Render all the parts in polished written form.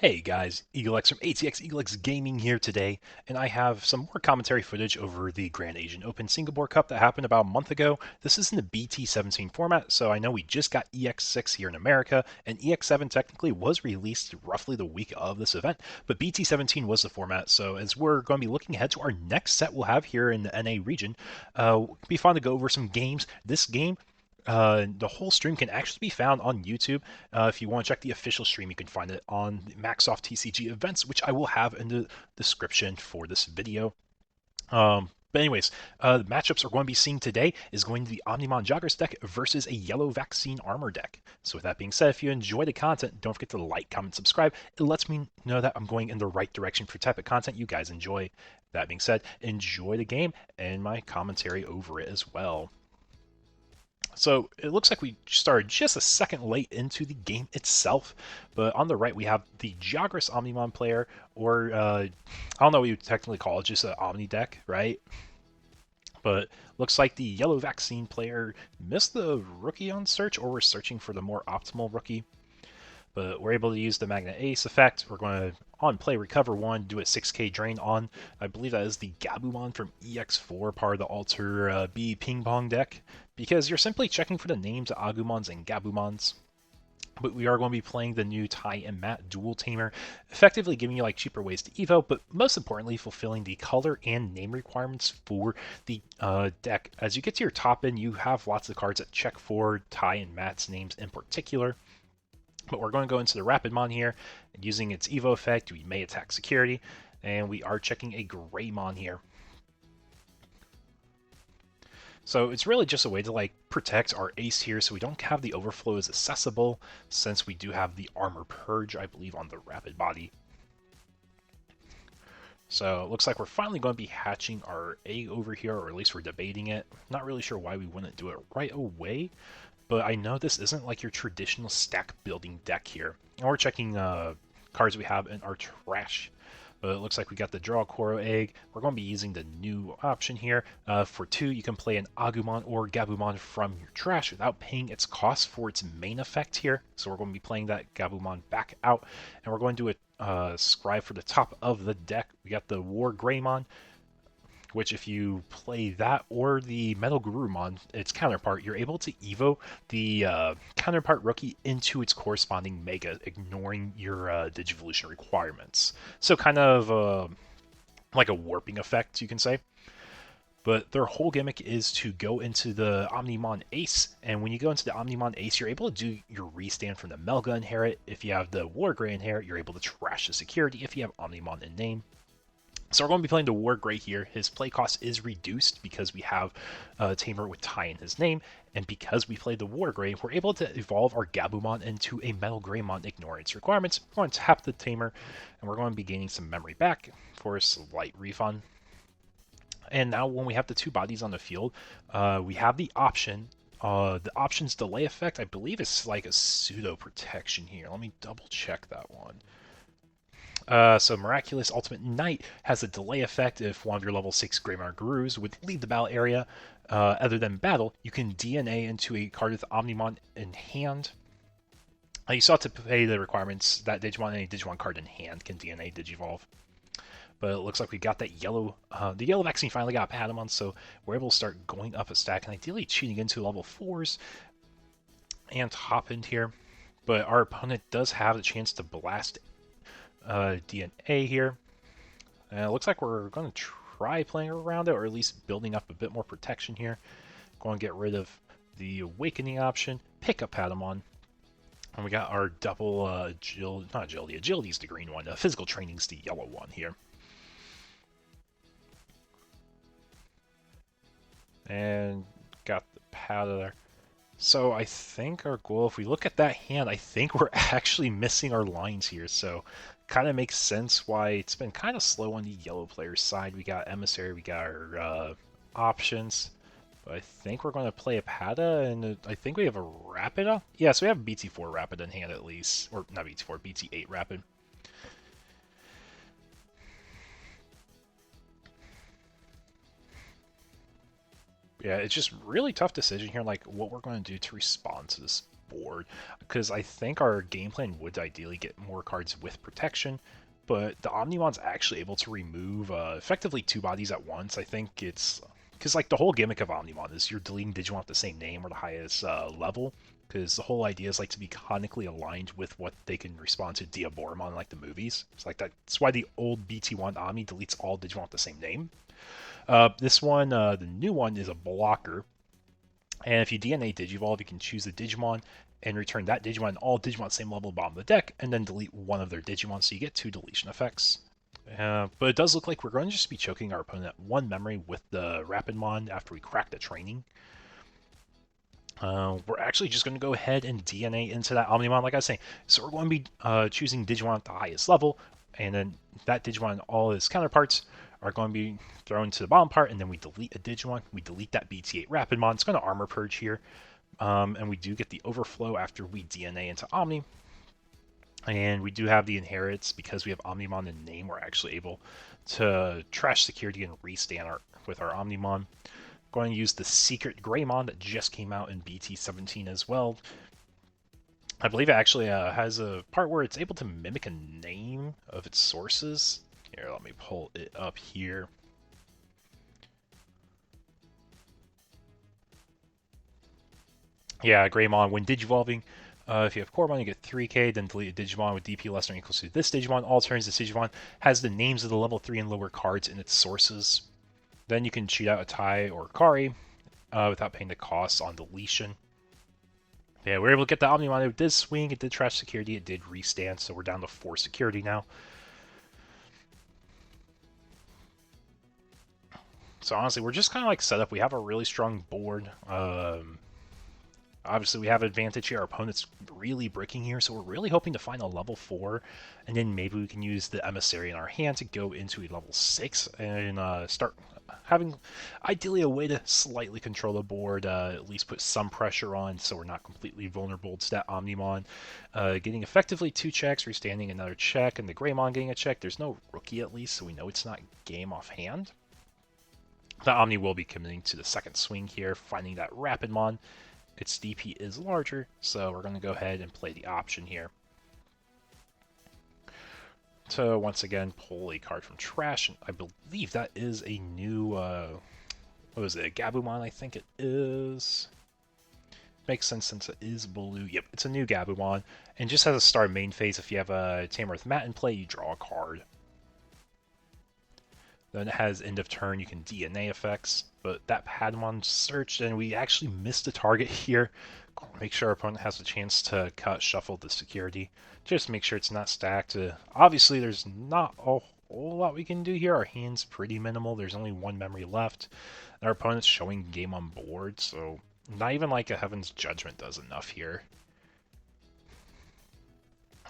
Hey guys, EagleX from ATX EagleX Gaming here today, and I have some more commentary footage over the Grand Asian Open Singapore Cup that happened about a month ago. This is in the BT17 format, so I know we just got EX6 here in America, and EX7 technically was released roughly the week of this event, but BT17 was the format, so as we're going to be looking ahead to our next set we'll have here in the NA region, it'll be fun to go over some games. This game the whole stream can actually be found on YouTube. If you want to check the official stream, you can find it on Maxsoft TCG events, which I will have in the description for this video. But anyways, the matchups we're going to be seeing today is going to be Omnimon Joggers deck versus a Yellow Vaccine Armor deck. So with that being said, if you enjoy the content, don't forget to like, comment, subscribe. It lets me know that I'm going in the right direction for type of content you guys enjoy. That being said, enjoy the game and my commentary over it as well. So it looks like we started just a second late into the game itself, but on the right we have the Jagras Omnimon player, or I don't know what you technically call it, just an Omni deck, right? But looks like the Yellow Vaccine player missed the rookie on search, or we're searching for the more optimal rookie. But we're able to use the Magnet Ace effect. We're going to, on play, recover one, do a 6k drain on, I believe that is the Gabumon from EX4, part of the Alter B Ping Pong deck, because you're simply checking for the names of Agumons and Gabumons. But we are going to be playing the new Tai and Matt Dual Tamer, effectively giving you like cheaper ways to evo, but most importantly fulfilling the color and name requirements for the deck. As you get to your top end, you have lots of cards that check for Tai and Matt's names in particular. But we're going to go into the Rapidmon here, and using its Evo effect, we may attack security, and we are checking a Greymon here. So it's really just a way to like protect our ace here, so we don't have the overflow as accessible, since we do have the Armor Purge, I believe, on the Rapid Body. So it looks like we're finally going to be hatching our egg over here, or at least we're debating it. Not really sure why we wouldn't do it right away, but I know this isn't like your traditional stack building deck here. And we're checking cards we have in our trash. But it looks like we got the Draw Koro Egg. We're going to be using the new option here. For 2, you can play an Agumon or Gabumon from your trash without paying its cost for its main effect here. So we're going to be playing that Gabumon back out. And we're going to do a Scribe for the top of the deck. We got the War Greymon, which if you play that or the Metal Garurumon, its counterpart, you're able to evo the counterpart rookie into its corresponding Mega, ignoring your Digivolution requirements. So kind of like a warping effect, you can say. But their whole gimmick is to go into the Omnimon Ace, and when you go into the Omnimon Ace, you're able to do your restand from the Melga Inherit. If you have the Wargrey Inherit, you're able to trash the security if you have Omnimon in name. So we're going to be playing the War Grey here. His play cost is reduced because we have a Tamer with Tai in his name, and because we played the War Grey, we're able to evolve our Gabumon into a Metal Greymon ignoring its requirements. We're going to tap the Tamer, and we're going to be gaining some memory back for a slight refund. And now when we have the 2 bodies on the field, we have the option. The option's delay effect, I believe, is like a pseudo protection here. Let me double check that one. So Miraculous Ultimate Knight has a delay effect. If one of your level 6 Greymon Gurus would leave the battle area other than battle, you can DNA into a card with Omnimon in hand. You still have to pay the requirements that Digimon, any Digimon card in hand can DNA Digivolve. But it looks like we got that yellow, the yellow vaccine finally got Patamon, so we're able to start going up a stack and ideally cheating into level 4s and top end here. But our opponent does have the chance to blast DNA here. And it looks like we're going to try playing around it, or at least building up a bit more protection here. Going to get rid of the Awakening option, pick up Patamon, and we got our double agility is the green one, physical training is the yellow one here. And got the Pata there. So I think our goal, if we look at that hand, I think we're actually missing our lines here. So kind of makes sense why it's been kind of slow on the yellow player's side. We got Emissary, we got our options. But I think we're going to play a Pata, and I think we have a Rapid. Yeah, so we have BT4 Rapid in hand at least. Or not BT4, BT8 Rapid. Yeah, it's just really tough decision here, like what we're going to do to respond to this board, because I think our game plan would ideally get more cards with protection, but the Omnimon's actually able to remove effectively 2 bodies at once. I think it's because like the whole gimmick of Omnimon is you're deleting Digimon with the same name or the highest level, because the whole idea is like to be canonically aligned with what they can respond to Diaboromon like the movies. It's like that's why the old BT1 Omni deletes all Digimon with the same name. This one, the new one, is a blocker. And if you DNA Digivolve, you can choose the Digimon and return that Digimon and all Digimon same level bottom of the deck, and then delete one of their Digimon, so you get 2 deletion effects. But it does look like we're going to just be choking our opponent at 1 memory with the Rapidmon after we crack the training. We're actually just going to go ahead and DNA into that Omnimon, like I was saying. So we're going to be choosing Digimon at the highest level, and then that Digimon and all its counterparts are going to be thrown to the bottom part, and then we delete a Digimon. We delete that BT8 Rapidmon. It's going to Armor Purge here, and we do get the overflow after we DNA into Omni. And we do have the inherits because we have Omnimon in name. We're actually able to trash security and restand with our Omnimon. Going to use the secret Greymon that just came out in BT17 as well. I believe it actually has a part where it's able to mimic a name of its sources. Here, let me pull it up here. Yeah, Greymon, when Digivolving, if you have Coremon, you get 3k, then delete a Digimon with DP less than or equal to this Digimon. All turns, this Digimon has the names of the level 3 and lower cards in its sources. Then you can cheat out a Tai or Kari without paying the costs on deletion. Yeah, we were able to get the Omnimon. It did swing, it did trash security, it did restand, so we're down to 4 security now. So honestly, we're just kind of like set up. We have a really strong board. Obviously, we have advantage here. Our opponent's really bricking here, so we're really hoping to find a level 4, and then maybe we can use the Emissary in our hand to go into a level 6 and start having, ideally, a way to slightly control the board, at least put some pressure on so we're not completely vulnerable to that Omnimon. Getting effectively 2 checks, restanding another check, and the Greymon getting a check. There's no rookie, at least, so we know it's not game offhand. The Omni will be committing to the second swing here, finding that Rapidmon. Its DP is larger, so we're going to go ahead and play the option here. To once again pull a card from trash, and I believe that is a new, what was it, a Gabumon, I think it is. Makes sense since it is blue. Yep, it's a new Gabumon, and just has a start main phase. If you have a Tamer with Mat in play, you draw a card. Then it has end of turn, you can DNA effects, but that Padmon searched and we actually missed the target here. Make sure our opponent has a chance to cut, shuffle the security. Just make sure it's not stacked. Obviously, there's not a whole lot we can do here. Our hand's pretty minimal. There's only 1 memory left. And our opponent's showing game on board, so not even like a Heaven's Judgment does enough here.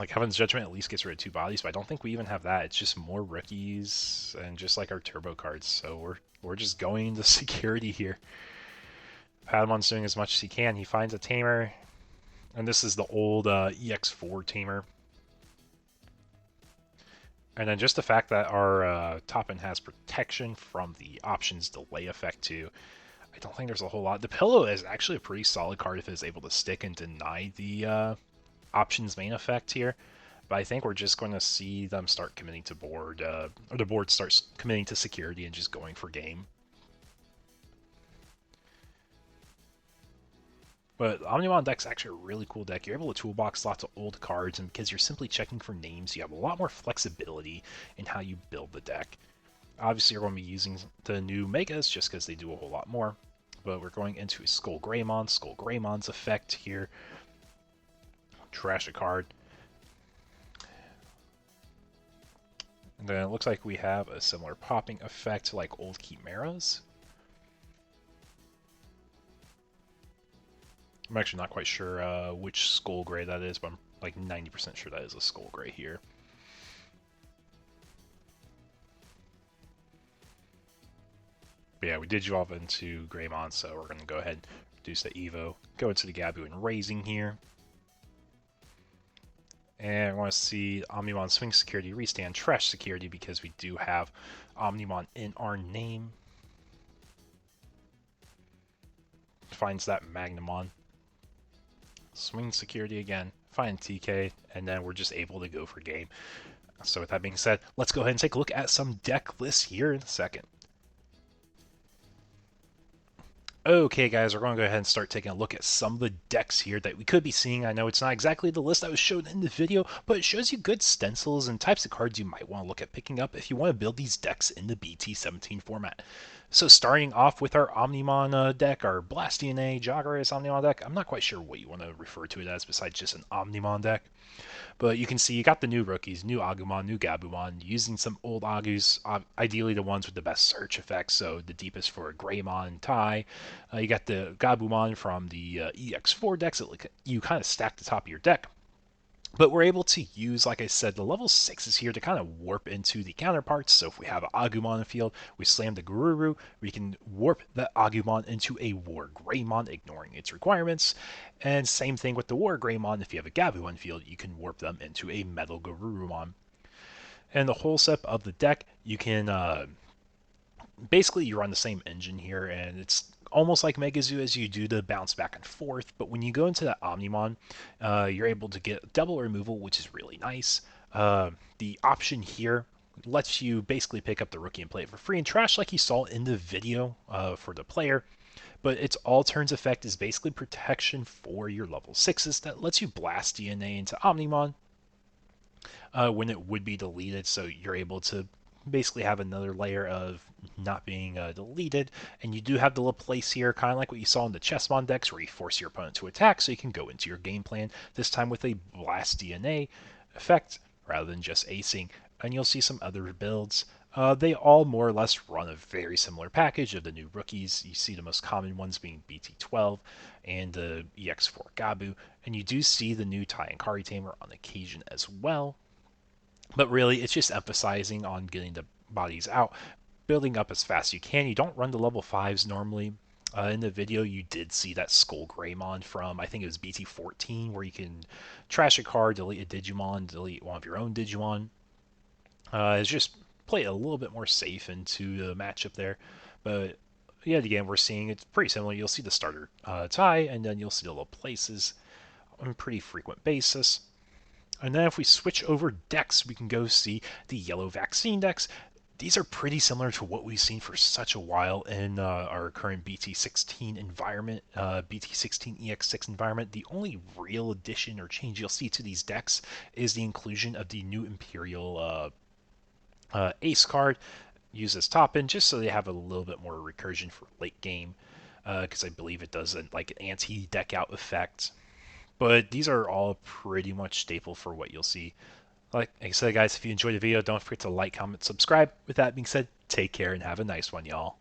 Like, Heaven's Judgment at least gets rid of 2 bodies, but I don't think we even have that. It's just more rookies and just like our turbo cards, so we're just going to security here. Padamon's doing as much as he can. He finds a Tamer, and this is the old EX4 Tamer. And then just the fact that our top end has protection from the options delay effect too. I don't think there's a whole lot. The Pillow is actually a pretty solid card if it's able to stick and deny the options main effect here, but I think we're just going to see them start committing to board, or the board starts committing to security and just going for game. But Omnimon deck's actually a really cool deck. You're able to toolbox lots of old cards, and because you're simply checking for names, you have a lot more flexibility in how you build the deck. Obviously, you're going to be using the new Megas just because they do a whole lot more, but we're going into a Skull Greymon. Skull Greymon's effect here. Trash a card. And then it looks like we have a similar popping effect like old Chimeras. I'm actually not quite sure which Skull Grey that is, but I'm like 90% sure that is a Skull Grey here. But yeah, we did evolve into Greymon, so we're going to go ahead and reduce the Evo. Go into the Gabu and Raising here. And I want to see Omnimon Swing Security, Restand Trash Security because we do have Omnimon in our name. Finds that Magnamon. swing security again, find TK, and then we're just able to go for game. So with that being said, let's go ahead and take a look at some deck lists here in a second. Okay, guys, we're going to go ahead and start taking a look at some of the decks here that we could be seeing. I know it's not exactly the list that was shown in the video, but it shows you good stencils and types of cards you might want to look at picking up if you want to build these decks in the BT17 format. So starting off with our Omnimon deck, our Blast DNA, Jagras Omnimon deck. I'm not quite sure what you want to refer to it as besides just an Omnimon deck. But you can see you got the new rookies, new Agumon, new Gabumon, using some old Agus, ideally the ones with the best search effects, so the deepest for Greymon, Tai. You got the Gabumon from the EX4 decks that you kind of stack the top of your deck. But we're able to use, like I said, the level 6s here to kind of warp into the counterparts. So if we have Agumon in the field, we slam the Garuru, we can warp that Agumon into a War Greymon, ignoring its requirements. And same thing with the War Greymon, if you have a Gabu on field, you can warp them into a Metal Garurumon. And the whole set of the deck, you can basically you run the same engine here, and it's almost like Megazoo as you do the bounce back and forth. But when you go into that Omnimon, you're able to get double removal, which is really nice. The option here lets you basically pick up the rookie and play it for free and trash like you saw in the video for the player. But its all turns effect is basically protection for your level 6s that lets you blast DNA into Omnimon when it would be deleted, so you're able to basically have another layer of not being deleted. And you do have the little place here, kind of like what you saw in the Chessmon decks, where you force your opponent to attack so you can go into your game plan, this time with a Blast DNA effect rather than just acing. And you'll see some other builds. They all more or less run a very similar package of the new rookies. You see the most common ones being BT12 and the EX4 Gabu, and you do see the new Tai and Kari Tamer on occasion as well. But really, it's just emphasizing on getting the bodies out, building up as fast as you can. You don't run the level 5s normally. In the video, you did see that Skull Greymon from, I think it was BT14, where you can trash a card, delete a Digimon, delete one of your own Digimon. It's just play it a little bit more safe into the matchup there. But yet again, we're seeing it's pretty similar. You'll see the starter Tai, and then you'll see the little places on a pretty frequent basis. And then if we switch over decks, we can go see the yellow vaccine decks. These are pretty similar to what we've seen for such a while in our current BT16 environment, BT16 EX6 environment. The only real addition or change you'll see to these decks is the inclusion of the new Imperial Ace card used as top end, just so they have a little bit more recursion for late game, because I believe it does like an anti-deck out effect. But these are all pretty much staple for what you'll see. Like I said, guys, if you enjoyed the video, don't forget to like, comment, subscribe. With that being said, take care and have a nice one, y'all.